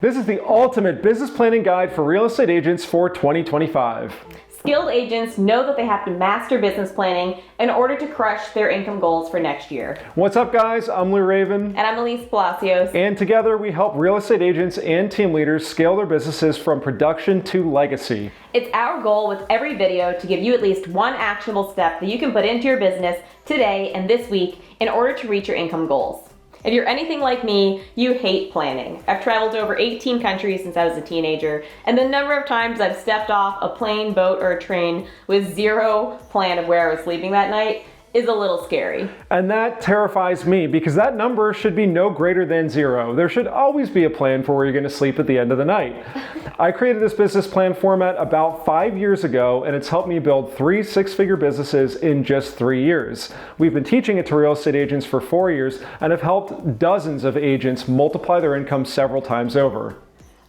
This is the ultimate business planning guide for real estate agents for 2025. Skilled agents know that they have to master business planning in order to crush their income goals for next year. What's up, guys? I'm Lou Raven. And I'm Elise Palacios. And together we help real estate agents and team leaders scale their businesses from production to legacy. It's our goal with every video to give you at least one actionable step that you can put into your business today and this week in order to reach your income goals. If you're anything like me, you hate planning. I've traveled to over 18 countries since I was a teenager, and the number of times I've stepped off a plane, boat, or a train with zero plan of where I was sleeping that night is a little scary. And that terrifies me because that number should be no greater than zero. There should always be a plan for where you're gonna sleep at the end of the night. I created this business plan format about 5 years ago, and it's helped me build 3 six-figure businesses in just 3 years. We've been teaching it to real estate agents for 4 years and have helped dozens of agents multiply their income several times over.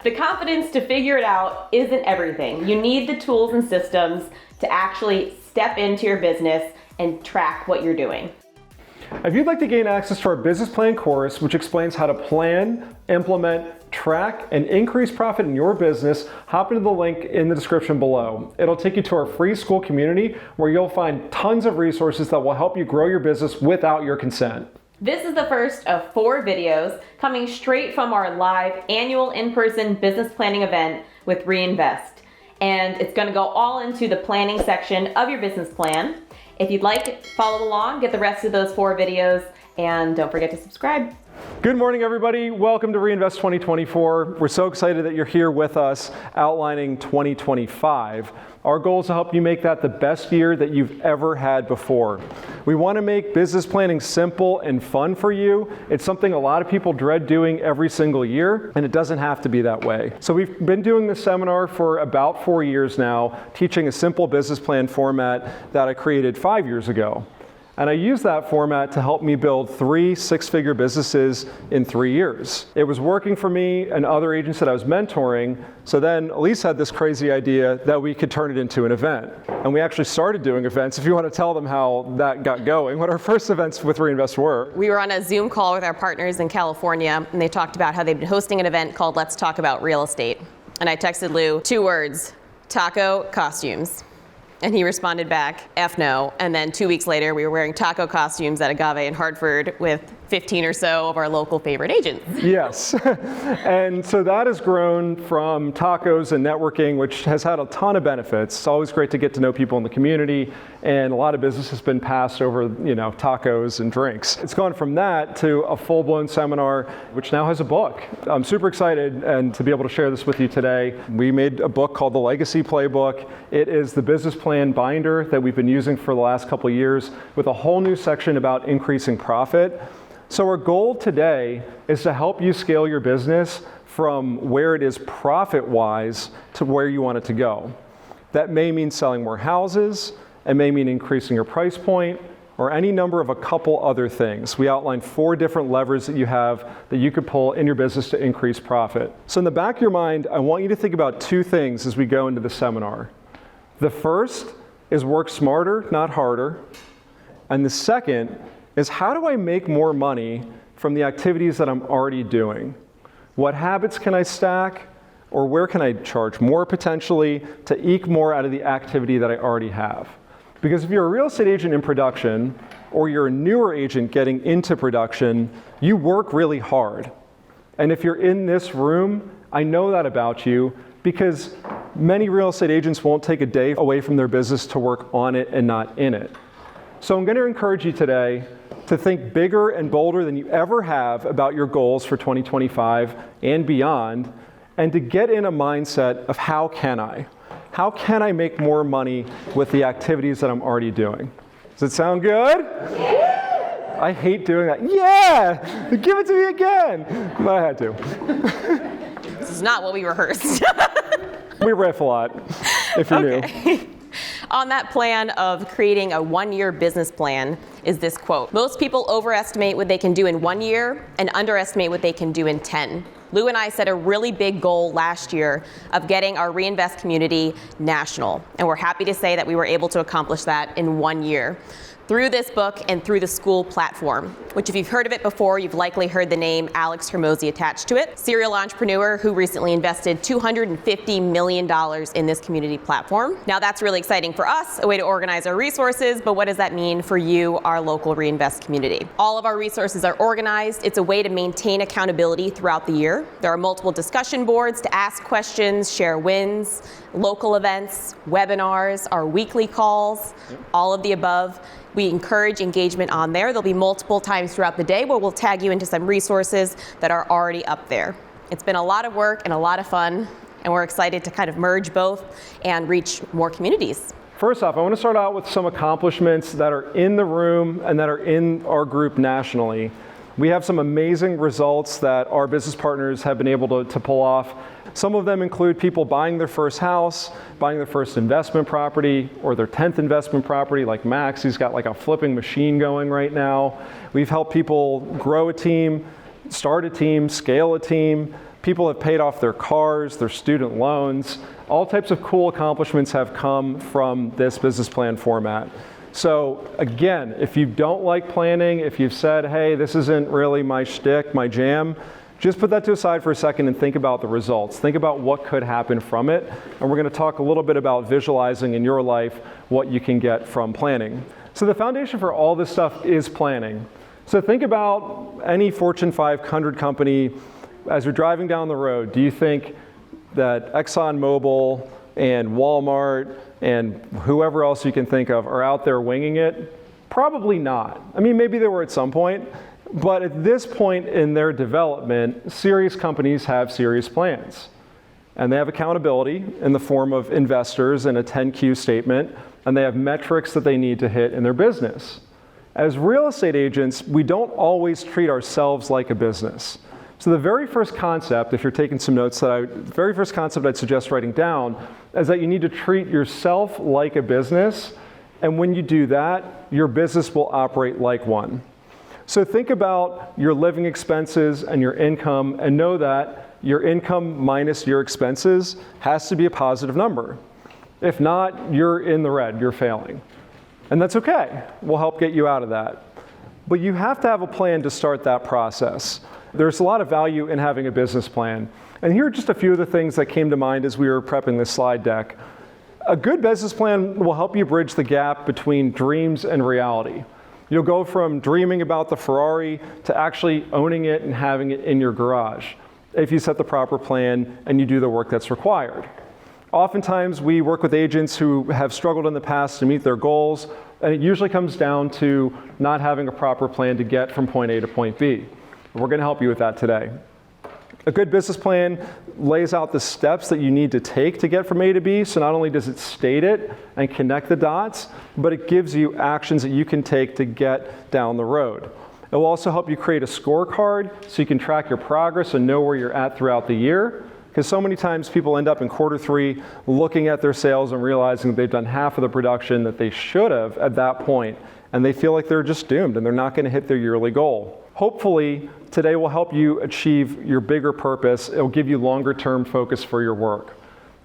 The confidence to figure it out isn't everything. You need the tools and systems to actually step into your business and track what you're doing. If you'd like to gain access to our business plan course, which explains how to plan, implement, track, and increase profit in your business, hop into the link in the description below. It'll take you to our free Skool community where you'll find tons of resources that will help you grow your business without your consent. This is the first of 4 videos coming straight from our live annual in-person business planning event with REinvest. And it's gonna go all into the planning section of your business plan. If you'd like, follow along, get the rest of those 4 videos, and don't forget to subscribe. Good morning, everybody. Welcome to REinvest 2024. We're so excited that you're here with us outlining 2025. Our goal is to help you make that the best year that you've ever had before. We want to make business planning simple and fun for you. It's something a lot of people dread doing every single year, and it doesn't have to be that way. So we've been doing this seminar for about 4 years now, teaching a simple business plan format that I created 5 years ago. And I used that format to help me build 3 six-figure businesses in 3 years. It was working for me and other agents that I was mentoring. So then Elise had this crazy idea that we could turn it into an event. And we actually started doing events. If you want to tell them how that got going, what our first events with REinvest were. We were on a Zoom call with our partners in California, and they talked about how they've been hosting an event called Let's Talk About Real Estate. And I texted Lou 2 words, taco costumes. And he responded back, F no. And then 2 weeks later, we were wearing taco costumes at Agave in Hartford with 15 or so of our local favorite agents. Yes. And so that has grown from tacos and networking, which has had a ton of benefits. It's always great to get to know people in the community, and a lot of business has been passed over, tacos and drinks. It's gone from that to a full-blown seminar, which now has a book. I'm super excited and to be able to share this with you today. We made a book called The Legacy Playbook. It is the business plan binder that we've been using for the last couple of years with a whole new section about increasing profit. So our goal today is to help you scale your business from where it is profit-wise to where you want it to go. That may mean selling more houses, it may mean increasing your price point, or any number of a couple other things. We outlined 4 different levers that you have that you could pull in your business to increase profit. So in the back of your mind, I want you to think about 2 things as we go into the seminar. The first is work smarter, not harder. And the second is how do I make more money from the activities that I'm already doing? What habits can I stack, or where can I charge more potentially to eke more out of the activity that I already have? Because if you're a real estate agent in production, or you're a newer agent getting into production, you work really hard. And if you're in this room, I know that about you because many real estate agents won't take a day away from their business to work on it and not in it. So I'm going to encourage you today to think bigger and bolder than you ever have about your goals for 2025 and beyond, and to get in a mindset of how can I make more money with the activities that I'm already doing? Does it sound good? Yeah. I hate doing that. Yeah! Give it to me again! But I had to. This is not what we rehearsed. We riff a lot, if you're new. On that plan of creating a 1-year business plan is this quote. Most people overestimate what they can do in 1 year and underestimate what they can do in 10. Lou and I set a really big goal last year of getting our REinvest community national. And we're happy to say that we were able to accomplish that in 1 year. through this book and through the Skool platform, which if you've heard of it before, you've likely heard the name Alex Hormozi attached to it. Serial entrepreneur who recently invested $250 million in this community platform. Now that's really exciting for us, a way to organize our resources, but what does that mean for you, our local REinvest community? All of our resources are organized. It's a way to maintain accountability throughout the year. There are multiple discussion boards to ask questions, share wins, local events, webinars, our weekly calls, all of the above. We encourage engagement on there. There'll be multiple times throughout the day where we'll tag you into some resources that are already up there. It's been a lot of work and a lot of fun, and we're excited to kind of merge both and reach more communities. First off, I want to start out with some accomplishments that are in the room and that are in our group nationally. We have some amazing results that our business partners have been able to pull off. Some of them include people buying their first house, buying their first investment property, or their 10th investment property, like Max. He's got like a flipping machine going right now. We've helped people grow a team, start a team, scale a team. People have paid off their cars, their student loans. All types of cool accomplishments have come from this business plan format. So again, if you don't like planning, if you've said, hey, this isn't really my shtick, my jam, just put that to the side for a second and think about the results. Think about what could happen from it. And we're going to talk a little bit about visualizing in your life what you can get from planning. So the foundation for all this stuff is planning. So think about any Fortune 500 company. As you're driving down the road, do you think that ExxonMobil and Walmart and whoever else you can think of are out there winging it? Probably not. I mean, maybe they were at some point, but at this point in their development, serious companies have serious plans. And they have accountability in the form of investors and a 10Q statement, and they have metrics that they need to hit in their business. As real estate agents, we don't always treat ourselves like a business. So the very first concept, if you're taking some notes, the very first concept I'd suggest writing down is that you need to treat yourself like a business, and when you do that, your business will operate like one. So think about your living expenses and your income, and know that your income minus your expenses has to be a positive number. If not, you're in the red, you're failing. And that's okay, we'll help get you out of that. But you have to have a plan to start that process. There's a lot of value in having a business plan. And here are just a few of the things that came to mind as we were prepping this slide deck. A good business plan will help you bridge the gap between dreams and reality. You'll go from dreaming about the Ferrari to actually owning it and having it in your garage, if you set the proper plan and you do the work that's required. Oftentimes we work with agents who have struggled in the past to meet their goals, and it usually comes down to not having a proper plan to get from point A to point B. We're going to help you with that today. A good business plan lays out the steps that you need to take to get from A to B. So not only does it state it and connect the dots, but it gives you actions that you can take to get down the road. It will also help you create a scorecard so you can track your progress and know where you're at throughout the year. Because so many times people end up in quarter 3 looking at their sales and realizing they've done half of the production that they should have at that point, and they feel like they're just doomed and they're not going to hit their yearly goal. Hopefully, today will help you achieve your bigger purpose. It'll give you longer term focus for your work.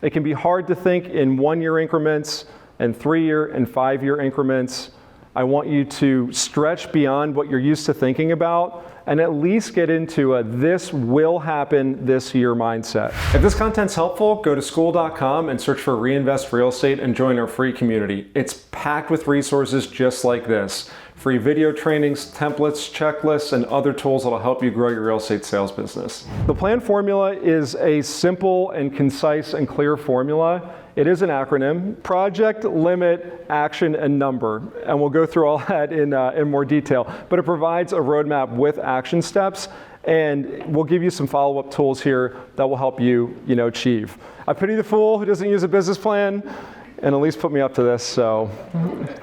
It can be hard to think in 1-year increments and 3-year and 5-year increments. I want you to stretch beyond what you're used to thinking about and at least get into a this will happen this year mindset. If this content's helpful, go to Skool.com and search for REinvest Real Estate and join our free community. It's packed with resources just like this. Free video trainings, templates, checklists, and other tools that'll help you grow your real estate sales business. The PLAN formula is a simple and concise and clear formula. It is an acronym: project, limit, action, and number. And we'll go through all that in more detail. But it provides a roadmap with action steps, and we'll give you some follow-up tools here that will help you, achieve. I pity the fool who doesn't use a business plan. And Elise put me up to this, so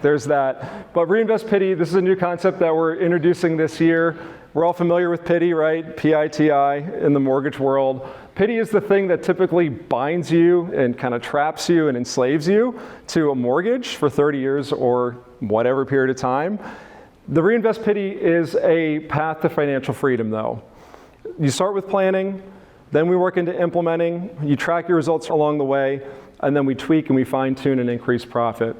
there's that. But REinvest PITI, this is a new concept that we're introducing this year. We're all familiar with PITI, right? P.I.T.I. in the mortgage world. PITI is the thing that typically binds you and kind of traps you and enslaves you to a mortgage for 30 years or whatever period of time. The REinvest PITI is a path to financial freedom, though. You start with planning, then we work into implementing, you track your results along the way, and then we tweak and we fine-tune and increase profit.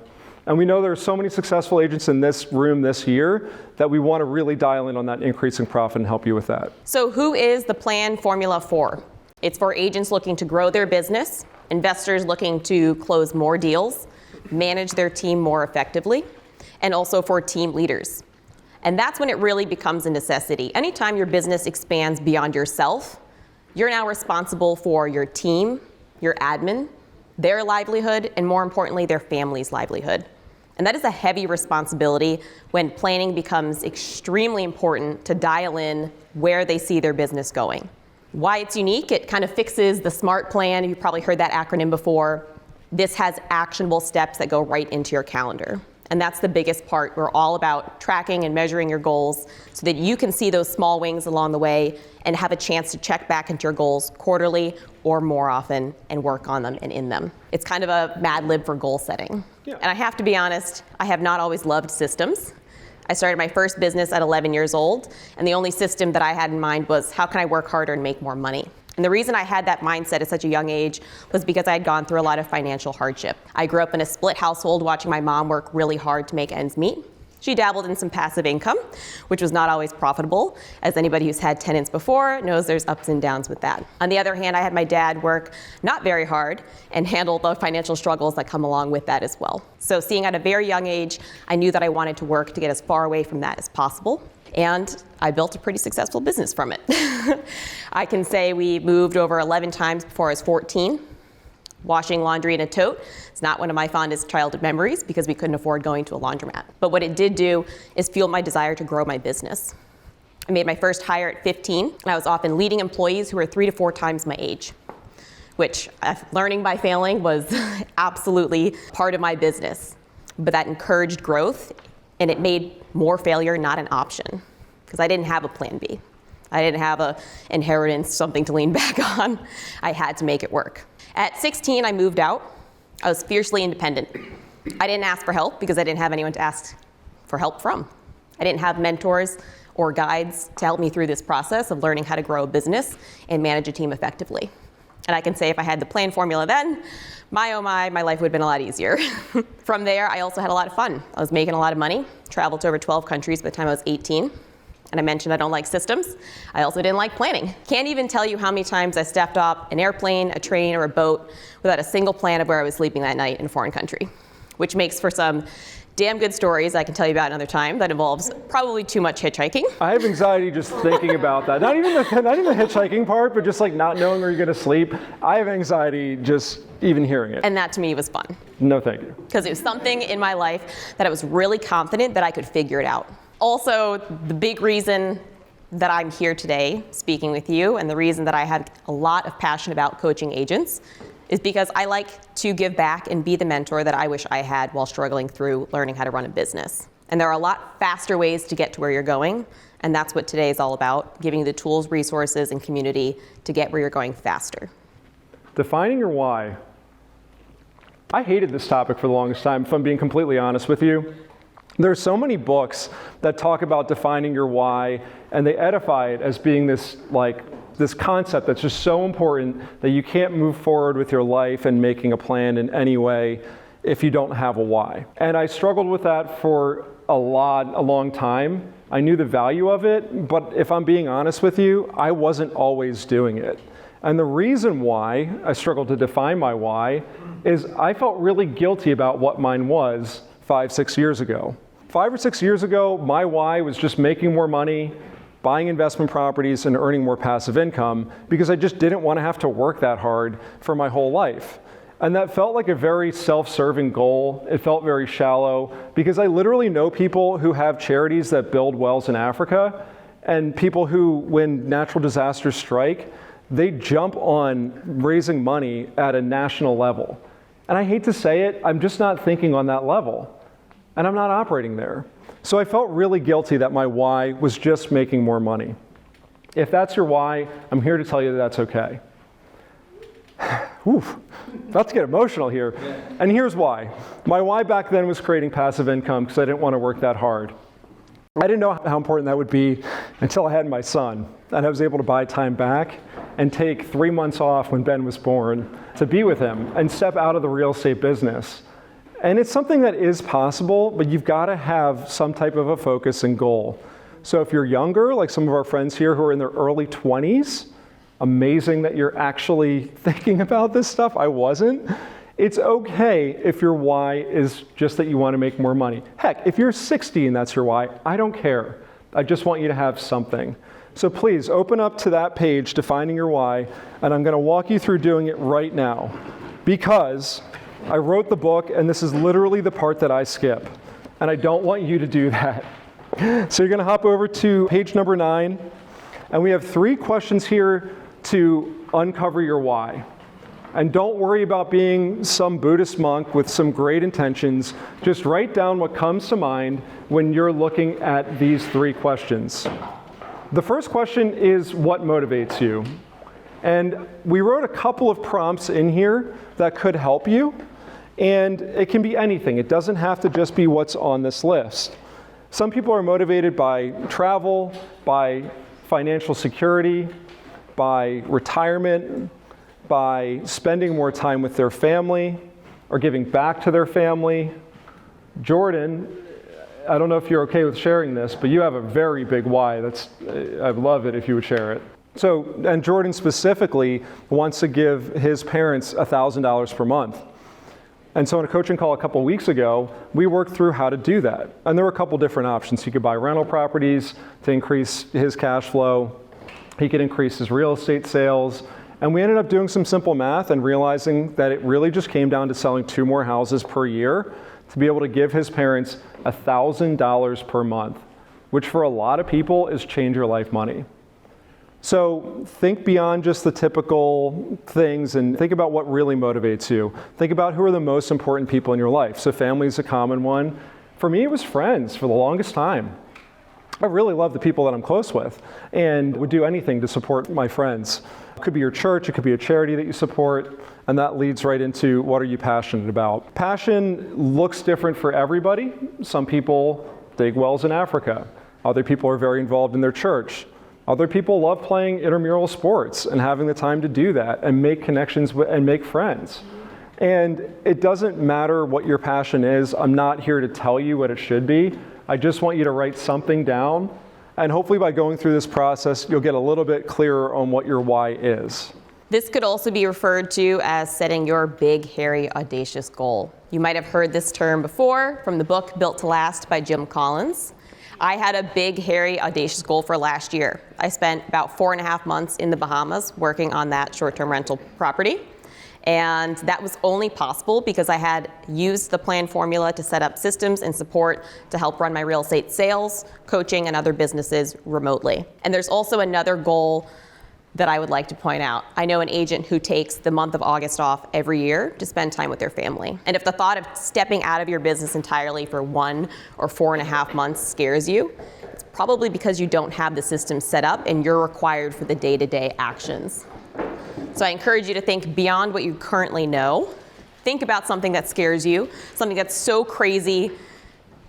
And we know there are so many successful agents in this room this year that we want to really dial in on that increasing profit and help you with that. So who is the P.I.T.I formula for? It's for agents looking to grow their business, investors looking to close more deals, manage their team more effectively, and also for team leaders. And that's when it really becomes a necessity. Anytime your business expands beyond yourself, you're now responsible for your team, your admin, their livelihood, and more importantly, their family's livelihood. And that is a heavy responsibility when planning becomes extremely important to dial in where they see their business going. Why it's unique, it kind of fixes the SMART plan. You've probably heard that acronym before. This has actionable steps that go right into your calendar. And that's the biggest part. We're all about tracking and measuring your goals so that you can see those small wins along the way and have a chance to check back into your goals quarterly or more often and work on them and in them. It's kind of a Mad Lib for goal setting. Yeah. And I have to be honest, I have not always loved systems. I started my first business at 11 years old, and the only system that I had in mind was how can I work harder and make more money? And the reason I had that mindset at such a young age was because I had gone through a lot of financial hardship. I grew up in a split household watching my mom work really hard to make ends meet. She dabbled in some passive income, which was not always profitable. As anybody who's had tenants before knows, there's ups and downs with that. On the other hand, I had my dad work not very hard and handle the financial struggles that come along with that as well. So seeing at a very young age, I knew that I wanted to work to get as far away from that as possible. And I built a pretty successful business from it. I can say we moved over 11 times before I was 14. Washing laundry in a tote. It's not one of my fondest childhood memories because we couldn't afford going to a laundromat. But what it did do is fuel my desire to grow my business. I made my first hire at 15, and I was often leading employees who were 3 to 4 times my age, which learning by failing was absolutely part of my business. But that encouraged growth, and it made more failure not an option because I didn't have a plan B. I didn't have an inheritance, something to lean back on. I had to make it work. At 16, I moved out. I was fiercely independent. I didn't ask for help because I didn't have anyone to ask for help from. I didn't have mentors or guides to help me through this process of learning how to grow a business and manage a team effectively. And I can say if I had the P.I.T.I formula then, my life would have been a lot easier. From there, I also had a lot of fun. I was making a lot of money, traveled to over 12 countries by the time I was 18. And I mentioned I don't like systems. I also didn't like planning. Can't even tell you how many times I stepped off an airplane, a train, or a boat without a single plan of where I was sleeping that night in a foreign country, which makes for some damn good stories I can tell you about another time that involves probably too much hitchhiking. I have anxiety just thinking about that. Not even the hitchhiking part, but just like not knowing where you're going to sleep. I have anxiety just even hearing it. And that to me was fun. No, thank you. Because it was something in my life that I was really confident that I could figure it out. Also, the big reason that I'm here today speaking with you and the reason that I had a lot of passion about coaching agents is because I like to give back and be the mentor that I wish I had while struggling through learning how to run a business. And there are a lot faster ways to get to where you're going, and that's what today is all about, giving you the tools, resources, and community to get where you're going faster. Defining your why. I hated this topic for the longest time, if I'm being completely honest with you. There's so many books that talk about defining your why, and they edify it as being this concept that's just so important that you can't move forward with your life and making a plan in any way if you don't have a why. And I struggled with that for a long time. I knew the value of it, but if I'm being honest with you, I wasn't always doing it. And the reason why I struggled to define my why is I felt really guilty about what mine was 5-6 years ago. 5 or 6 years ago, my why was just making more money, buying investment properties, and earning more passive income because I just didn't want to have to work that hard for my whole life. And that felt like a very self-serving goal. It felt very shallow because I literally know people who have charities that build wells in Africa and people who, when natural disasters strike, they jump on raising money at a national level. And I hate to say it, I'm just not thinking on that level. And I'm not operating there. So I felt really guilty that my why was just making more money. If that's your why, I'm here to tell you that that's okay. Oof, about to get emotional here. And here's why. My why back then was creating passive income because I didn't want to work that hard. I didn't know how important that would be until I had my son. And I was able to buy time back and take 3 months off when Ben was born to be with him and step out of the real estate business. And it's something that is possible, but you've got to have some type of a focus and goal. So if you're younger, like some of our friends here who are in their early 20s, amazing that you're actually thinking about this stuff. I wasn't. It's okay if your why is just that you want to make more money. Heck, if you're 60 and that's your why, I don't care. I just want you to have something. So please open up to that page, defining your why, and I'm going to walk you through doing it right now because I wrote the book and this is literally the part that I skip, and I don't want you to do that. So you're going to hop over to page number 9, and we have 3 questions here to uncover your why. And don't worry about being some Buddhist monk with some great intentions. Just write down what comes to mind when you're looking at these 3 questions. The first question is, what motivates you? And we wrote a couple of prompts in here that could help you. And it can be anything. It doesn't have to just be what's on this list. Some people are motivated by travel, by financial security, by retirement, by spending more time with their family or giving back to their family. Jordan, I don't know if you're okay with sharing this, but you have a very big why. I'd love it if you would share it. So, and Jordan specifically wants to give his parents $1,000 per month. And so in a coaching call a couple weeks ago, we worked through how to do that. And there were a couple different options. He could buy rental properties to increase his cash flow. He could increase his real estate sales. And we ended up doing some simple math and realizing that it really just came down to selling 2 more houses per year to be able to give his parents $1,000 per month, which for a lot of people is change your life money. So think beyond just the typical things and think about what really motivates you. Think about who are the most important people in your life. So family is a common one. For me, it was friends for the longest time. I really love the people that I'm close with and would do anything to support my friends. It could be your church, it could be a charity that you support, and that leads right into what are you passionate about. Passion looks different for everybody. Some people dig wells in Africa. Other people are very involved in their church. Other people love playing intramural sports and having the time to do that and make connections and make friends. And it doesn't matter what your passion is. I'm not here to tell you what it should be. I just want you to write something down. And hopefully by going through this process, you'll get a little bit clearer on what your why is. This could also be referred to as setting your big, hairy, audacious goal. You might have heard this term before from the book Built to Last by Jim Collins. I had a big, hairy, audacious goal for last year. I spent about 4.5 months in the Bahamas working on that short-term rental property. And that was only possible because I had used the P.I.T.I formula to set up systems and support to help run my real estate sales, coaching, and other businesses remotely. And there's also another goal that I would like to point out. I know an agent who takes the month of August off every year to spend time with their family. And if the thought of stepping out of your business entirely for 1 or 4.5 months scares you, it's probably because you don't have the system set up and you're required for the day-to-day actions. So I encourage you to think beyond what you currently know. Think about something that scares you, something that's so crazy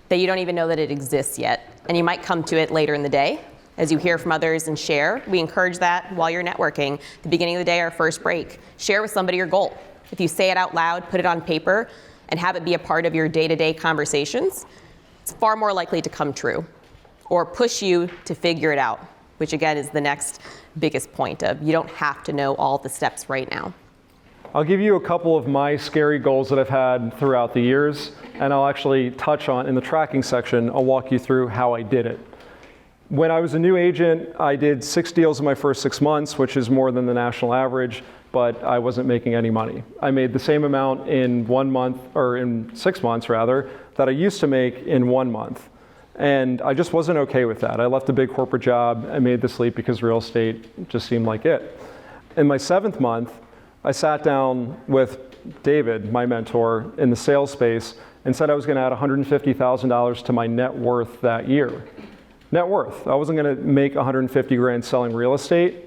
that you don't even know that it exists yet. And you might come to it later in the day as you hear from others and share. We encourage that while you're networking. The beginning of the day, our first break. Share with somebody your goal. If you say it out loud, put it on paper, and have it be a part of your day-to-day conversations, it's far more likely to come true or push you to figure it out, which again is the next biggest point of you don't have to know all the steps right now. I'll give you a couple of my scary goals that I've had throughout the years, and I'll actually touch on, in the tracking section, I'll walk you through how I did it. When I was a new agent, I did 6 deals in my first 6 months, which is more than the national average, but I wasn't making any money. I made the same amount in 1 month, or in 6 months rather, that I used to make in 1 month. And I just wasn't okay with that. I left a big corporate job. I made this leap because real estate just seemed like it. In my 7th month, I sat down with David, my mentor, in the sales space and said I was going to add $150,000 to my net worth that year. Net worth. I wasn't going to make 150 grand selling real estate,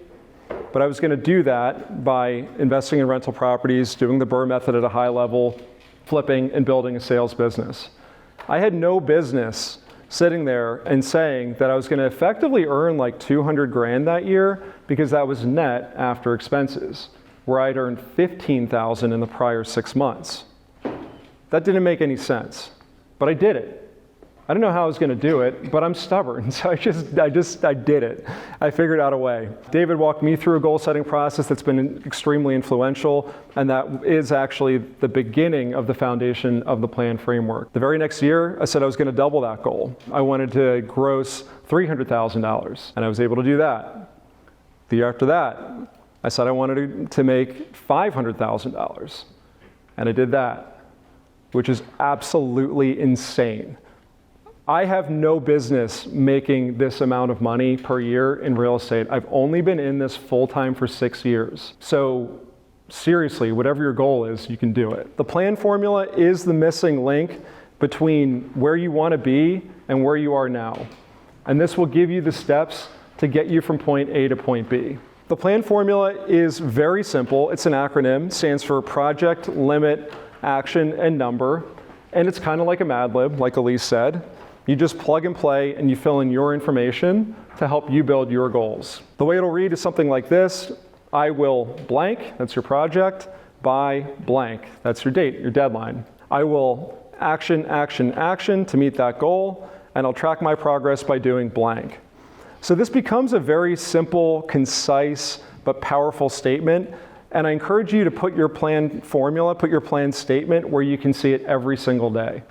but I was going to do that by investing in rental properties, doing the BRRRR method at a high level, flipping and building a sales business. I had no business sitting there and saying that I was going to effectively earn like 200 grand that year because that was net after expenses, where I'd earned 15,000 in the prior 6 months. That didn't make any sense, but I did it. I didn't know how I was going to do it, but I'm stubborn, so I did it. I figured out a way. David walked me through a goal-setting process that's been extremely influential, and that is actually the beginning of the foundation of the P.I.T.I framework. The very next year, I said I was going to double that goal. I wanted to gross $300,000, and I was able to do that. The year after that, I said I wanted to make $500,000, and I did that, which is absolutely insane. I have no business making this amount of money per year in real estate. I've only been in this full-time for 6 years. So seriously, whatever your goal is, you can do it. The P.I.T.I formula is the missing link between where you want to be and where you are now. And this will give you the steps to get you from point A to point B. The P.I.T.I formula is very simple. It's an acronym, stands for Project, Limit, Action, and Number. And it's kind of like a Mad Lib, like Elise said. You just plug and play and you fill in your information to help you build your goals. The way it'll read is something like this. I will blank, that's your project, by blank, that's your date, your deadline. I will action, action, action to meet that goal, and I'll track my progress by doing blank. So this becomes a very simple, concise, but powerful statement. And I encourage you to put your plan formula, put your plan statement where you can see it every single day.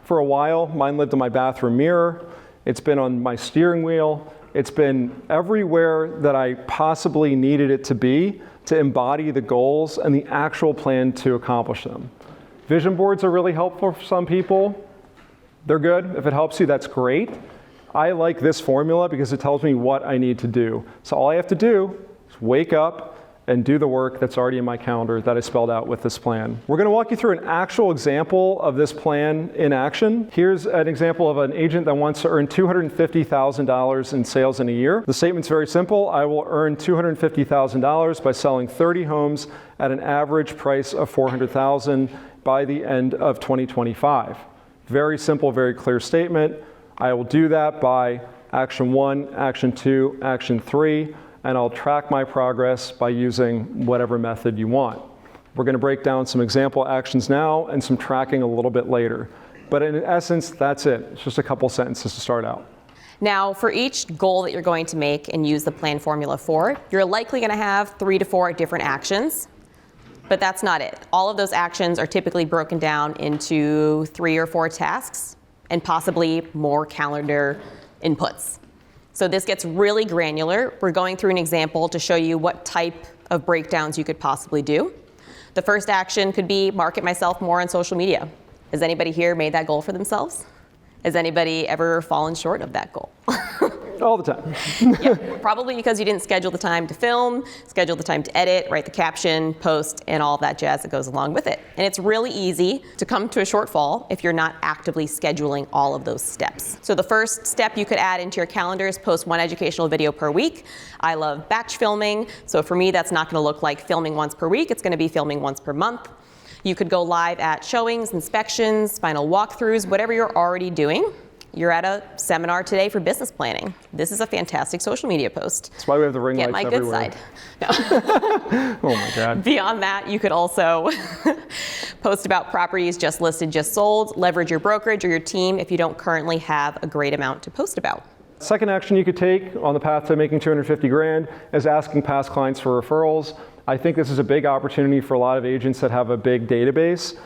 For a while, mine lived in my bathroom mirror. It's been on my steering wheel. It's been everywhere that I possibly needed it to be to embody the goals and the actual plan to accomplish them. Vision boards are really helpful for some people. They're good. If it helps you, that's great. I like this formula because it tells me what I need to do. So all I have to do is wake up and do the work that's already in my calendar that I spelled out with this plan. We're going to walk you through an actual example of this plan in action. Here's an example of an agent that wants to earn $250,000 in sales in a year. The statement's very simple. I will earn $250,000 by selling 30 homes at an average price of $400,000 by the end of 2025. Very simple, very clear statement. I will do that by action 1, action 2, action 3. And I'll track my progress by using whatever method you want. We're going to break down some example actions now and some tracking a little bit later. But in essence, that's it. It's just a couple sentences to start out. Now, for each goal that you're going to make and use the P.I.T.I formula for, you're likely going to have 3 to 4 different actions. But that's not it. All of those actions are typically broken down into 3 or 4 tasks and possibly more calendar inputs. So this gets really granular. We're going through an example to show you what type of breakdowns you could possibly do. The first action could be market myself more on social media. Has anybody here made that goal for themselves? Has anybody ever fallen short of that goal? All the time. Yeah, probably because you didn't schedule the time to film, schedule the time to edit, write the caption, post, and all of that jazz that goes along with it. And it's really easy to come to a shortfall if you're not actively scheduling all of those steps. So the first step you could add into your calendar is post 1 educational video per week. I love batch filming, so for me that's not going to look like filming once per week, it's going to be filming once per month. You could go live at showings, inspections, final walkthroughs, whatever you're already doing. You're at a seminar today for business planning. This is a fantastic social media post. That's why we have the ring lights everywhere. Get my good side. No. Oh my God. Beyond that, you could also post about properties just listed, just sold, leverage your brokerage or your team if you don't currently have a great amount to post about. Second action you could take on the path to making 250 grand is asking past clients for referrals. I think this is a big opportunity for a lot of agents that have a big database.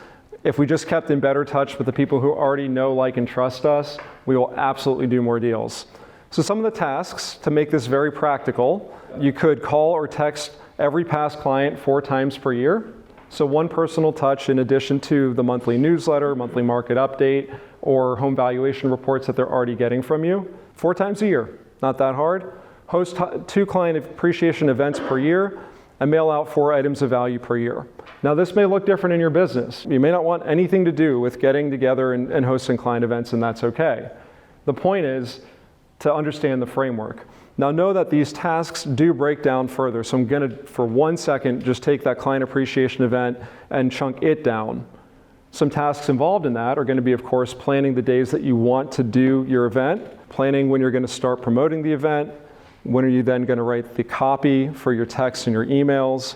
If we just kept in better touch with the people who already know, like, and trust us, we will absolutely do more deals. So some of the tasks to make this very practical, you could call or text every past client 4 times per year. So 1 personal touch in addition to the monthly newsletter, monthly market update, or home valuation reports that they're already getting from you. 4 times a year, not that hard. Host 2 client appreciation events per year, and mail out 4 items of value per year. Now this may look different in your business. You may not want anything to do with getting together and hosting client events, and that's okay. The point is to understand the framework. Now know that these tasks do break down further, so I'm gonna, for 1 second, just take that client appreciation event and chunk it down. Some tasks involved in that are gonna be, of course, planning the days that you want to do your event, planning when you're gonna start promoting the event, when are you then going to write the copy for your texts and your emails?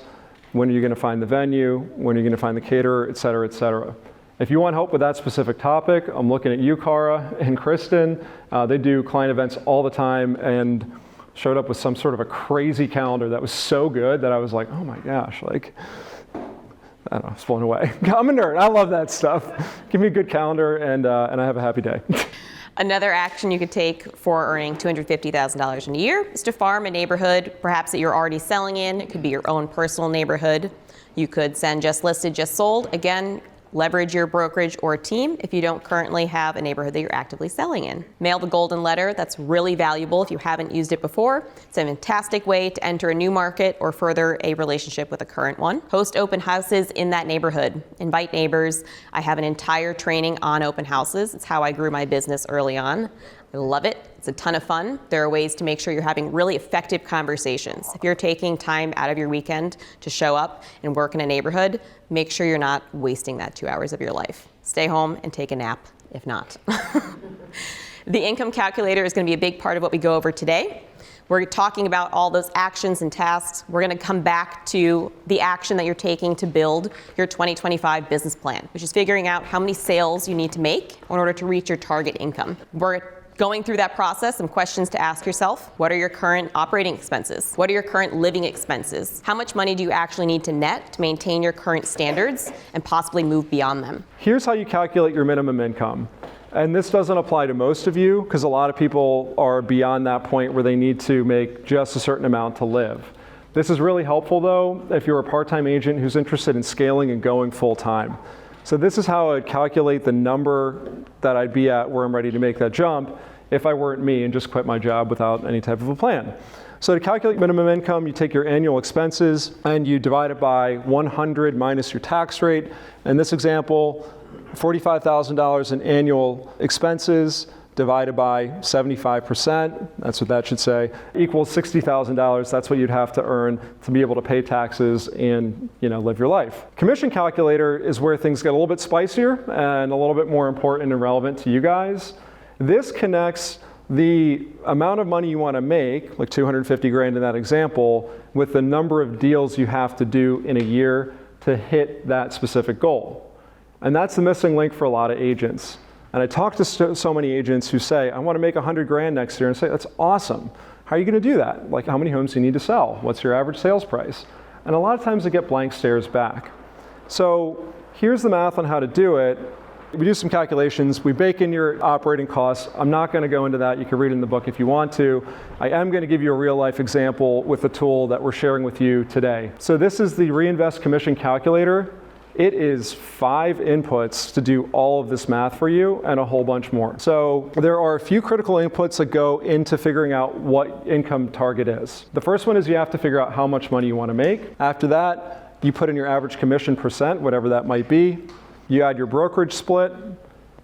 When are you going to find the venue? When are you going to find the caterer, et cetera, et cetera? If you want help with that specific topic, I'm looking at you, Cara and Kristen. They do client events all the time and showed up with some sort of a crazy calendar that was so good that I was like, oh my gosh, like, I don't know, I was blown away. I'm a nerd, I love that stuff. Give me a good calendar and I have a happy day. Another action you could take for earning $250,000 in a year is to farm a neighborhood, perhaps that you're already selling in. It could be your own personal neighborhood. You could send just listed, just sold. Again, leverage your brokerage or team if you don't currently have a neighborhood that you're actively selling in. Mail the golden letter. That's really valuable if you haven't used it before. It's a fantastic way to enter a new market or further a relationship with a current one. Host open houses in that neighborhood. Invite neighbors. I have an entire training on open houses. It's how I grew my business early on. I love it. It's a ton of fun. There are ways to make sure you're having really effective conversations. If you're taking time out of your weekend to show up and work in a neighborhood, make sure you're not wasting that 2 hours of your life. Stay home and take a nap, if not. The income calculator is going to be a big part of what we go over today. We're talking about all those actions and tasks. We're going to come back to the action that you're taking to build your 2025 business plan, which is figuring out how many sales you need to make in order to reach your target income. We're going through that process, some questions to ask yourself. What are your current operating expenses? What are your current living expenses? How much money do you actually need to net to maintain your current standards and possibly move beyond them? Here's how you calculate your minimum income. And this doesn't apply to most of you because a lot of people are beyond that point where they need to make just a certain amount to live. This is really helpful though if you're a part-time agent who's interested in scaling and going full-time. So this is how I'd calculate the number that I'd be at where I'm ready to make that jump if I weren't me and just quit my job without any type of a plan. So to calculate minimum income, you take your annual expenses and you divide it by 100 minus your tax rate. In this example, $45,000 in annual expenses divided by 75%, that's what that should say, equals $60,000. That's what you'd have to earn to be able to pay taxes and live your life. Commission calculator is where things get a little bit spicier and a little bit more important and relevant to you guys. This connects the amount of money you want to make, like 250 grand in that example, with the number of deals you have to do in a year to hit that specific goal. And that's the missing link for a lot of agents. And I talk to so many agents who say, I want to make 100 grand next year, and say, that's awesome. How are you going to do that? Like, how many homes do you need to sell? What's your average sales price? And a lot of times they get blank stares back. So here's the math on how to do it. We do some calculations. We bake in your operating costs. I'm not going to go into that. You can read it in the book if you want to. I am going to give you a real life example with the tool that we're sharing with you today. So this is the REinvest commission calculator. It is 5 inputs to do all of this math for you and a whole bunch more. So there are a few critical inputs that go into figuring out what income target is. The first one is you have to figure out how much money you want to make. After that, you put in your average commission percent, whatever that might be. You add your brokerage split.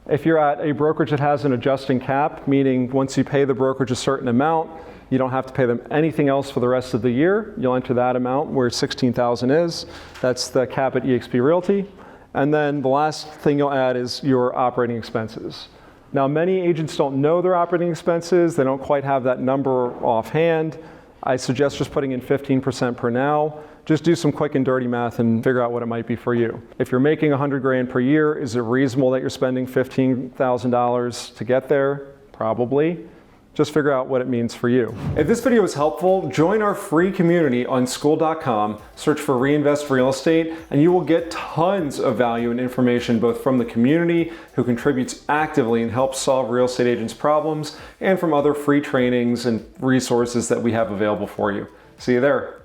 If you're at a brokerage that has an adjusting cap, meaning once you pay the brokerage a certain amount, you don't have to pay them anything else for the rest of the year. You'll enter that amount where $16,000 is. That's the cap at eXp Realty. And then the last thing you'll add is your operating expenses. Now, many agents don't know their operating expenses. They don't quite have that number offhand. I suggest just putting in 15% per now. Just do some quick and dirty math and figure out what it might be for you. If you're making 100 grand per year, is it reasonable that you're spending $15,000 to get there? Probably. Just figure out what it means for you. If this video was helpful, join our free community on Skool.com, search for REinvest Real Estate, and you will get tons of value and information both from the community who contributes actively and helps solve real estate agents' problems, and from other free trainings and resources that we have available for you. See you there.